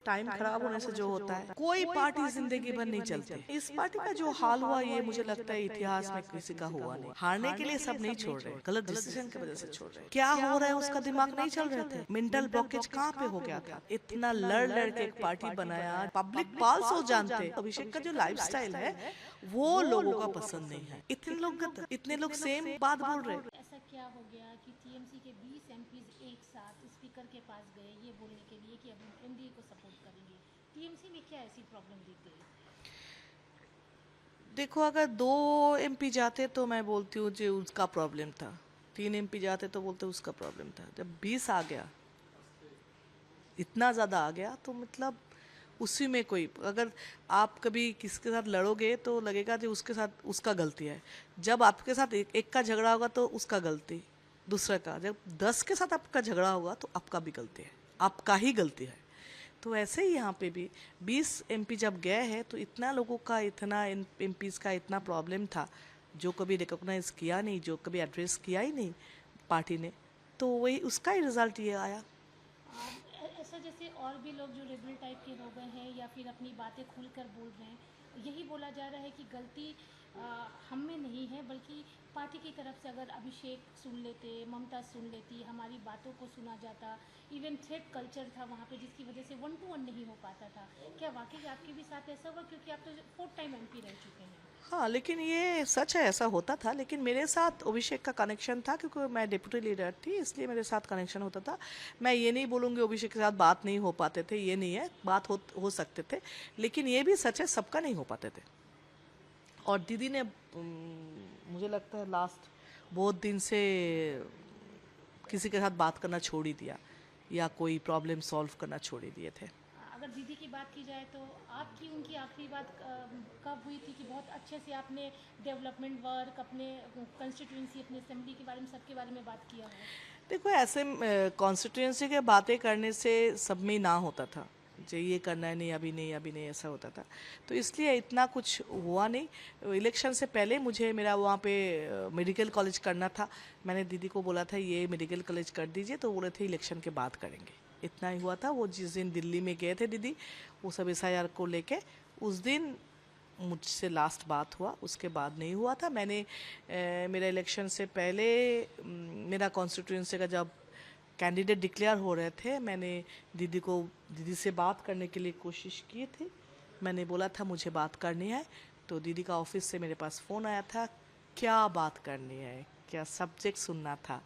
Time खराब होने से जो होता है, कोई पार्टी जिंदगी भर नहीं चलती। इस पार्टी का जो हाल हुआ ये मुझे लगता है इतिहास में किसी का हुआ नहीं। हारने के लिए सब नहीं छोड़ रहे, गलत डिसीजन की वजह से छोड़ रहे। क्या हो रहा है उसका दिमाग नहीं चल रहे थे। मेंटल ब्लॉकेज कहाँ पे हो गया था। इतना लड़ लड़ के एक पार्टी बनाया, पब्लिक पाल्स हो जानते। अभिषेक का जो लाइफस्टाइल है वो लोगों का पसंद नहीं है। इतने लोग सेम बात बोल रहे। ऐसा क्या हो गया कि टीएमसी के 20 एमपीज एक साथ स्पीकर के पास गए ये बोलने के लिए कि अब हम एनडीए को सपोर्ट करेंगे। टीएमसी में क्या ऐसी प्रॉब्लम दिख गई? देखो, अगर 2 एमपी जाते तो मैं बोलती हूँ जो उसका प्रॉब्लम था। 3 एमपी जाते तो बोलते उसका प्रॉब्लम था। जब 20 आ गया, इतना ज़्यादा आ गया, तो मतलब उसी में कोई, अगर आप कभी किसी के साथ लड़ोगे तो लगेगा कि उसके साथ उसका गलती है। जब आपके साथ एक का झगड़ा होगा तो उसका गलती, दूसरे का। जब 10 के साथ आपका झगड़ा होगा तो आपका भी गलती है, आपका ही गलती है। तो ऐसे ही यहाँ पे भी 20 एमपी जब गए हैं तो इतना लोगों का, इतना एमपीज का इतना प्रॉब्लम था जो कभी रिकॉग्नाइज किया नहीं, जो कभी एड्रेस किया ही नहीं पार्टी ने, तो वही उसका ही रिजल्ट ये आया। ऐसा जैसे और भी लोग जो रेबल टाइप के हो गए हैं या फिर अपनी बातें खुलकर बोल रहे हैं, यही बोला जा रहा है कि गलती हम में नहीं है बल्कि पार्टी की तरफ से। अगर अभिषेक सुन लेते, ममता सुन लेती, हमारी बातों को सुना जाता, इवन थ्रेट कल्चर था वहाँ पे जिसकी वजह से 1 to 1 नहीं हो पाता था। क्या वाकई आपके भी साथ ऐसा हुआ? क्योंकि आप तो 4th टाइम एमपी रह चुके हैं। हाँ, लेकिन ये सच है, ऐसा होता था। लेकिन मेरे साथ अभिषेक का कनेक्शन था क्योंकि मैं डिप्टी लीडर थी, इसलिए मेरे साथ कनेक्शन होता था। मैं ये नहीं बोलूँगी अभिषेक के साथ बात नहीं हो पाते थे, ये नहीं है, बात हो सकते थे। लेकिन ये भी सच है, सबका नहीं हो पाते थे। और दीदी ने मुझे लगता है लास्ट बहुत दिन से किसी के साथ बात करना छोड़ ही दिया, या कोई प्रॉब्लम सॉल्व करना छोड़ ही दिए थे। अगर दीदी की बात की जाए तो आपकी उनकी आखिरी बात कब हुई थी कि बहुत अच्छे से आपने डेवलपमेंट वर्क, अपने कंस्टिट्यूंसी, अपने असेंबली के बारे में, सबके बारे में बात किया हो? देखो, ऐसे कॉन्स्टिट्यूंसी के बातें करने से सब में ना होता था, जो ये करना है, नहीं अभी नहीं अभी नहीं, ऐसा होता था। तो इसलिए इतना कुछ हुआ नहीं। इलेक्शन से पहले मुझे मेरा वहाँ पे मेडिकल कॉलेज करना था। मैंने दीदी को बोला था ये मेडिकल कॉलेज कर दीजिए, तो बोले थे इलेक्शन के बाद करेंगे। इतना ही हुआ था। वो जिस दिन दिल्ली में गए थे दीदी, वो सब एसआईआर को लेके, उस दिन मुझसे लास्ट बात हुआ, उसके बाद नहीं हुआ था। मैंने मेरा इलेक्शन से पहले मेरा कॉन्स्टिट्यूंसी का जब कैंडिडेट डिक्लेयर हो रहे थे, मैंने दीदी से बात करने के लिए कोशिश की थी। मैंने बोला था मुझे बात करनी है, तो दीदी का ऑफिस से मेरे पास फ़ोन आया था, क्या बात करनी है, क्या सब्जेक्ट सुनना था।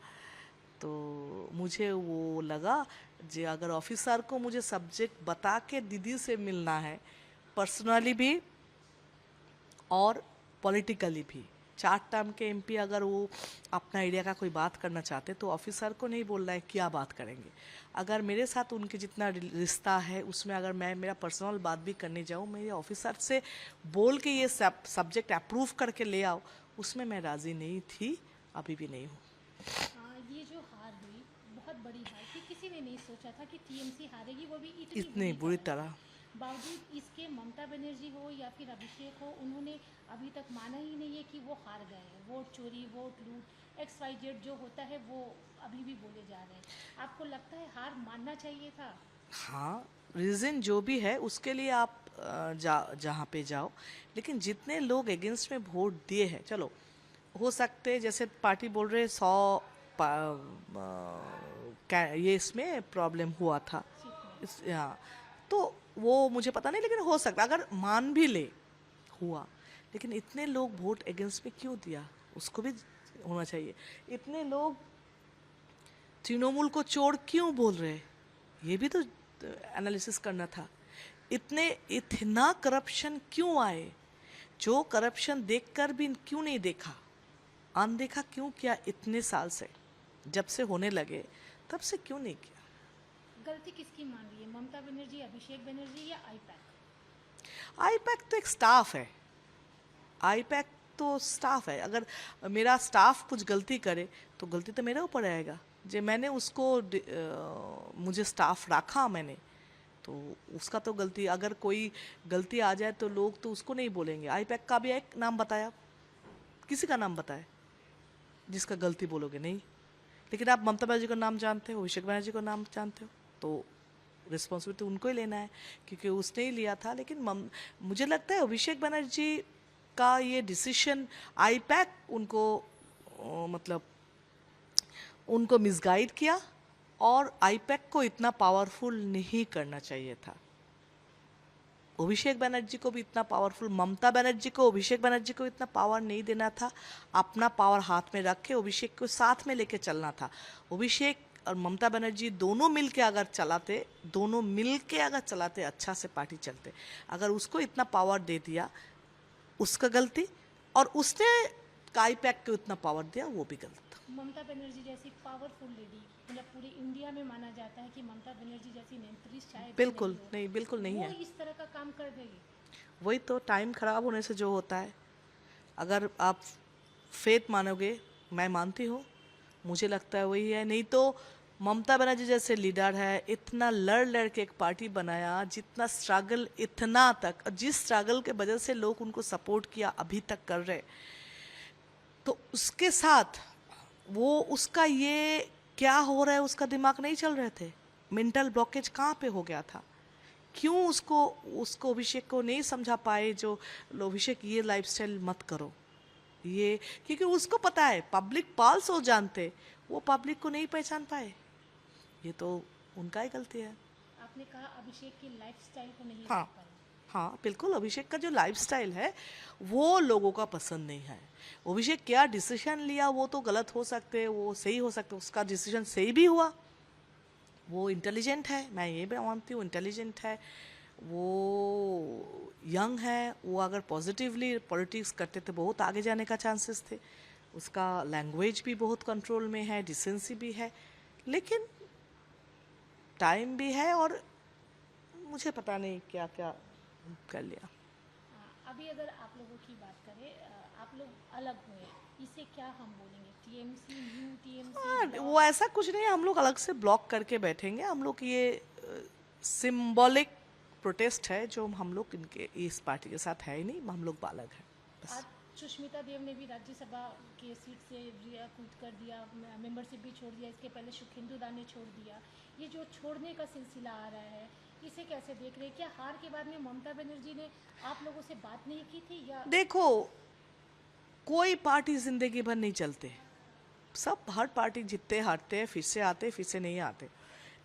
तो मुझे वो लगा जो अगर ऑफिसर को मुझे सब्जेक्ट बता के दीदी से मिलना है, पर्सनली भी और पॉलिटिकली भी, 4 टर्म के एमपी अगर वो अपना एरिया का कोई बात करना चाहते तो ऑफिसर को नहीं बोलना है क्या बात करेंगे। अगर मेरे साथ उनके जितना रिश्ता है उसमें अगर मैं मेरा पर्सनल बात भी करने जाऊँ, मेरे ऑफिसर से बोल के ये सब्जेक्ट अप्रूव करके ले आओ, उसमें मैं राज़ी नहीं थी, अभी भी नहीं हूँ। ये जो हार हुई, बहुत बड़ी हार थी। किसी ने नहीं सोचा था कि टीएमसी हारेगी, वो भी इतनी इतनी बुरी बुरी तरह से। तरह। बावजूद इसके ममता बनर्जी हो या फिर अभिषेक हो, उन्होंने अभी तक माना ही नहीं है कि वो हार गए हैं। वोट चोरी, वोट लूट, XYZ जो होता है वो अभी भी बोले जा रहे हैं। आपको लगता है हार मानना चाहिए था? हाँ, रीज़न जो भी है उसके लिए आप जहाँ पे जाओ, लेकिन जितने लोग अगेंस्ट में वोट दिए हैं, चलो हो सकते जैसे पार्टी बोल रहे 100 ये इसमें प्रॉब्लम हुआ था। सीट में। हाँ, तो वो मुझे पता नहीं, लेकिन हो सकता अगर मान भी ले हुआ, लेकिन इतने लोग वोट अगेंस्ट में क्यों दिया, उसको भी होना चाहिए। इतने लोग तृणमूल को चोर क्यों बोल रहे, ये भी तो एनालिसिस करना था। इतना करप्शन क्यों आए, जो करप्शन देखकर भी क्यों नहीं देखा, अनदेखा क्यों किया इतने साल से, जब से होने लगे तब से क्यों नहीं किया। गलती किसकी मान रही है? ममता बनर्जी, अभिषेक बनर्जी या आईपैक? आईपैक तो एक स्टाफ है, आईपैक तो स्टाफ है। अगर मेरा स्टाफ कुछ गलती करे तो गलती तो मेरे ऊपर आएगा। जो मैंने उसको मुझे स्टाफ रखा मैंने, तो उसका तो गलती, अगर कोई गलती आ जाए तो लोग तो उसको नहीं बोलेंगे। आईपैक का भी एक नाम बताया, किसी का नाम बताए जिसका गलती बोलोगे नहीं। लेकिन आप ममता बनर्जी का नाम जानते हो, अभिषेक बनर्जी का नाम जानते हो, तो रिस्पॉन्सिबिलिटी उनको ही लेना है क्योंकि उसने ही लिया था। लेकिन मुझे लगता है अभिषेक बनर्जी का ये डिसीजन आईपैक उनको मतलब उनको मिसगाइड किया और आईपैक को इतना पावरफुल नहीं करना चाहिए था। अभिषेक बनर्जी को भी इतना पावरफुल, ममता बनर्जी को अभिषेक बनर्जी को इतना पावर नहीं देना था। अपना पावर हाथ में रख के अभिषेक को साथ में लेके चलना था। अभिषेक और ममता बनर्जी दोनों मिल के अगर चलाते अच्छा से पार्टी चलते। अगर उसको इतना पावर दे दिया उसका गलती, और उसने आईपैक को इतना पावर दिया वो भी गलत था। ममता बनर्जी जैसी पावरफुल लेडी, मतलब पूरे इंडिया में माना जाता है कि ममता बनर्जी जैसी नेत्री शायद बिल्कुल नहीं, बिल्कुल नहीं वो है। इस तरह का काम कर देगी। वही तो टाइम खराब होने से जो होता है। अगर आप फेथ मानोगे, मैं मानती हूँ, मुझे लगता है वही है। नहीं तो ममता बनर्जी जैसे लीडर है, इतना लड़ के एक पार्टी बनाया, जितना स्ट्रगल इतना तक, और जिस स्ट्रगल के वजह से लोग उनको सपोर्ट किया अभी तक कर रहे, तो उसके साथ वो उसका ये क्या हो रहा है उसका दिमाग नहीं चल रहे थे। मेंटल ब्लॉकेज कहाँ पे हो गया था? क्यों उसको अभिषेक को नहीं समझा पाए जो अभिषेक ये लाइफस्टाइल मत करो ये, क्योंकि उसको पता है पब्लिक पल्स हो जानते, वो पब्लिक को नहीं पहचान पाए। ये तो उनका ही गलती है। आपने कहा अभिषेक की लाइफस्टाइल को नहीं हाँ देख पाए। हाँ बिल्कुल, अभिषेक का जो लाइफस्टाइल है वो लोगों का पसंद नहीं है। अभिषेक क्या डिसीजन लिया वो तो गलत हो सकते, वो सही हो सकते, उसका डिसीजन सही भी हुआ। वो इंटेलिजेंट है, मैं ये भी मानती हूँ, इंटेलिजेंट है, वो यंग है। वो अगर पॉजिटिवली पॉलिटिक्स करते तो बहुत आगे जाने का चांसेस थे। उसका लैंग्वेज भी बहुत कंट्रोल में है, डिसेंसी भी है, लेकिन टाइम भी है और मुझे पता नहीं क्या क्या कर लिया। अभी अगर आप लोगों की बात करें, आप लोग अलग हुए, इसे क्या हम बोलेंगे? TMC, new TMC? वो ऐसा कुछ नहीं है, हम लोग अलग से ब्लॉक करके बैठेंगे। हम लोग ये सिंबॉलिक प्रोटेस्ट है जो हम लोग इनके इस पार्टी के साथ है ही नहीं, हम लोग अलग हैं बस। आज सुष्मिता देव ने भी राज्यसभा के सीट से कूद कर दिया, मेंबरशिप भी छोड़ दिया। इसके पहले सुखेंदु दास ने छोड़ दिया। ये जो छोड़ने का सिलसिला आ रहा है, इसे कैसे देख रहे हैं? क्या हार के बाद में ममता बनर्जी ने आप लोगों से बात नहीं की थी या? देखो, कोई पार्टी जिंदगी भर नहीं चलते, सब हर पार्टी जीतते हारते हैं, फिर से आते फिर से नहीं आते।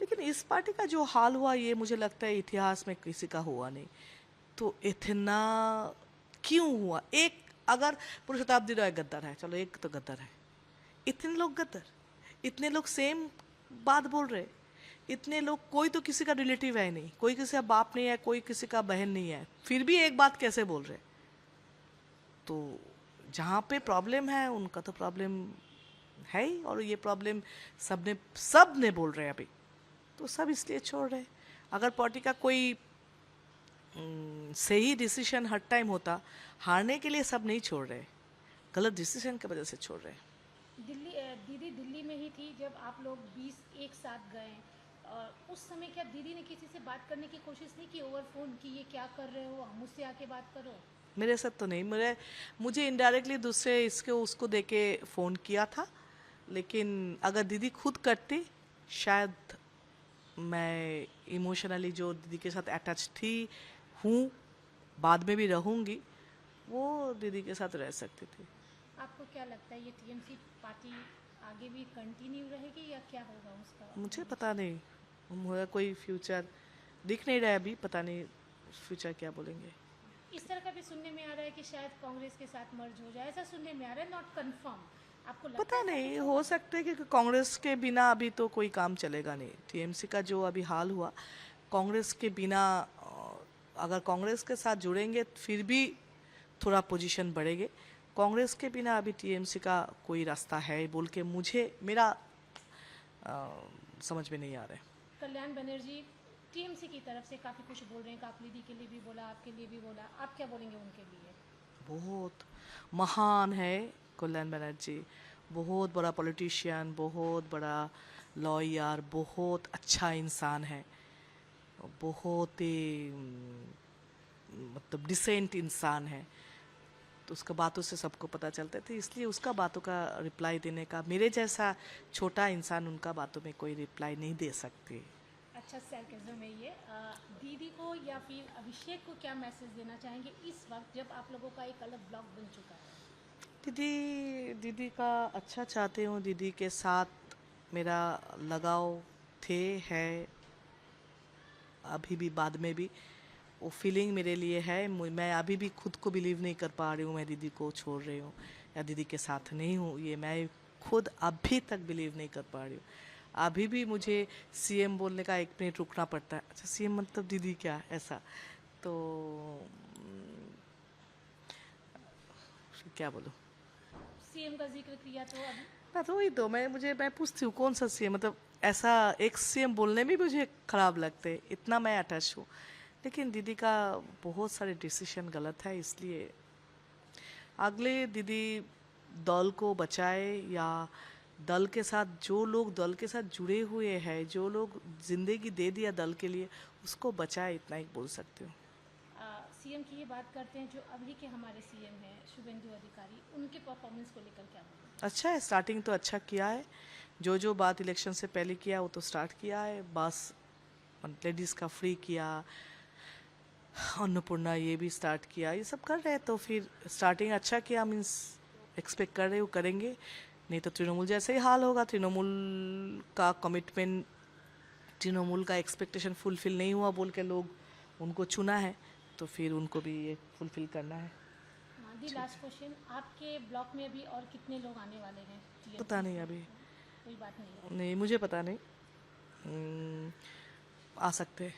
लेकिन इस पार्टी का जो हाल हुआ ये मुझे लगता है इतिहास में किसी का हुआ नहीं। तो इतना क्यों हुआ? एक अगर पूरी शताब्दी राय गद्दार है, चलो एक तो गद्दार है, इतने लोग गद्दार, इतने लोग सेम बात बोल रहे, इतने लोग, कोई तो किसी का रिलेटिव है नहीं, कोई किसी का बाप नहीं है, कोई किसी का बहन नहीं है, फिर भी एक बात कैसे बोल रहे? तो जहाँ पे प्रॉब्लम है उनका तो प्रॉब्लम है ही, और ये प्रॉब्लम सब ने बोल रहे हैं अभी, तो सब इसलिए छोड़ रहे। अगर पार्टी का कोई सही डिसीजन हर टाइम होता, हारने के लिए सब नहीं छोड़ रहे, गलत डिसीजन की वजह से छोड़ रहे। दीदी दिल्ली में ही थी जब आप लोग 20 एक साथ गए, और उस समय क्या दीदी ने किसी से बात करने की कोशिश नहीं की ओवर फोन कि ये क्या कर रहे हो, मुझसे आके बात करो? मेरे साथ तो नहीं, मुझे इनडायरेक्टली दूसरे उसको देके फ़ोन किया था। लेकिन अगर दीदी खुद करती, शायद मैं इमोशनली जो दीदी के साथ अटैच हूँ, बाद में भी रहूँगी, वो दीदी के साथ रह सकती थी। आपको क्या लगता है ये टीएमसी पार्टी आगे भी कंटिन्यू रहेगी या क्या होगा उसका? मुझे पता नहीं, मुझे कोई फ्यूचर दिख नहीं रहा है अभी, पता नहीं फ्यूचर क्या बोलेंगे। इस तरह का भी सुनने में आ रहा है कि शायद कांग्रेस के साथ मर्ज हो जाए, ऐसा सुनने में आ रहा है, नॉट कंफर्म। आपको लगता पता है ऐसा नहीं, कुछ हो होगा? सकता है कि कांग्रेस के बिना अभी तो कोई काम चलेगा नहीं। टीएमसी का जो अभी हाल हुआ, कांग्रेस के बिना, अगर कांग्रेस के साथ जुड़ेंगे फिर भी थोड़ा पोजीशन बढ़ेगी। कांग्रेस के बिना अभी टीएमसी का कोई रास्ता है बोल के मेरा समझ में नहीं आ रहा है। कल्याण बनर्जी टीएमसी की तरफ से काफ़ी कुछ बोल रहे हैं, कापलीदी के लिए भी बोला, आपके लिए भी बोला, आप क्या बोलेंगे उनके लिए? बहुत महान है कल्याण बनर्जी, बहुत बड़ा पॉलिटिशियन, बहुत बड़ा लॉयर, बहुत अच्छा इंसान है, बहुत ही मतलब डिसेंट इंसान है। तो उसका बातों से सबको पता चलता था, इसलिए उसका बातों का रिप्लाई देने का, मेरे जैसा छोटा इंसान उनका बातों में कोई रिप्लाई नहीं दे सकती। अच्छा सरकैज़म है ये। दीदी को या फिर अभिषेक को क्या मैसेज देना चाहेंगे इस वक्त जब आप लोगों का एक अलग ब्लॉग बन चुका है? दीदी दीदी का अच्छा चाहती हूँ। दीदी के साथ मेरा लगाव थे है, अभी भी, बाद में भी वो फीलिंग मेरे लिए है। मैं अभी भी खुद को बिलीव नहीं कर पा रही हूँ मैं दीदी को छोड़ रही हूँ या दीदी के साथ नहीं हूँ। ये मैं खुद अभी तक बिलीव नहीं कर पा रही हूँ। अभी भी मुझे सीएम बोलने का 1 मिनट रुकना पड़ता है। अच्छा, सीएम मतलब दीदी क्या, ऐसा। तो क्या बोलूँ। सीएम का जिक्र किया तो अभी मैं तो वही, तो मैं पूछती हूँ कौन सा सीएम, मतलब ऐसा एक सीएम बोलने में भी मुझे खराब लगते हैं, इतना मैं अटैच हूँ। लेकिन दीदी का बहुत सारे डिसीजन गलत है, इसलिए अगले दीदी दल को बचाए, या दल के साथ जो लोग दल के साथ जुड़े हुए हैं, जो लोग जिंदगी दे दिया दल के लिए, उसको बचाए, इतना ही बोल सकती हूँ। सीएम की ये बात करते हैं जो अभी के हमारे सीएम हैं शुभेंदु अधिकारी, उनके परफॉर्मेंस को लेकर क्या बोलेंगे? अच्छा है, स्टार्टिंग तो अच्छा किया है। जो जो बात इलेक्शन से पहले किया वो तो स्टार्ट किया है। बस लेडीज़ का फ्री किया, अन्नपूर्णा ये भी स्टार्ट किया, ये सब कर रहे हैं। तो फिर स्टार्टिंग अच्छा किया, मीन्स एक्सपेक्ट कर रहे हो करेंगे। नहीं तो तृणमूल जैसे ही हाल होगा। तृणमूल का कमिटमेंट, तृणमूल का एक्सपेक्टेशन फुलफिल नहीं हुआ बोल के लोग उनको चुना है, तो फिर उनको भी ये फुलफिल करना है। दी लास्ट क्वेश्चन, आपके ब्लॉक में अभी और कितने लोग आने वाले हैं पता टीएमसी नहीं से? अभी, कोई बात नहीं है। नहीं मुझे पता नहीं। आ सकते हैं।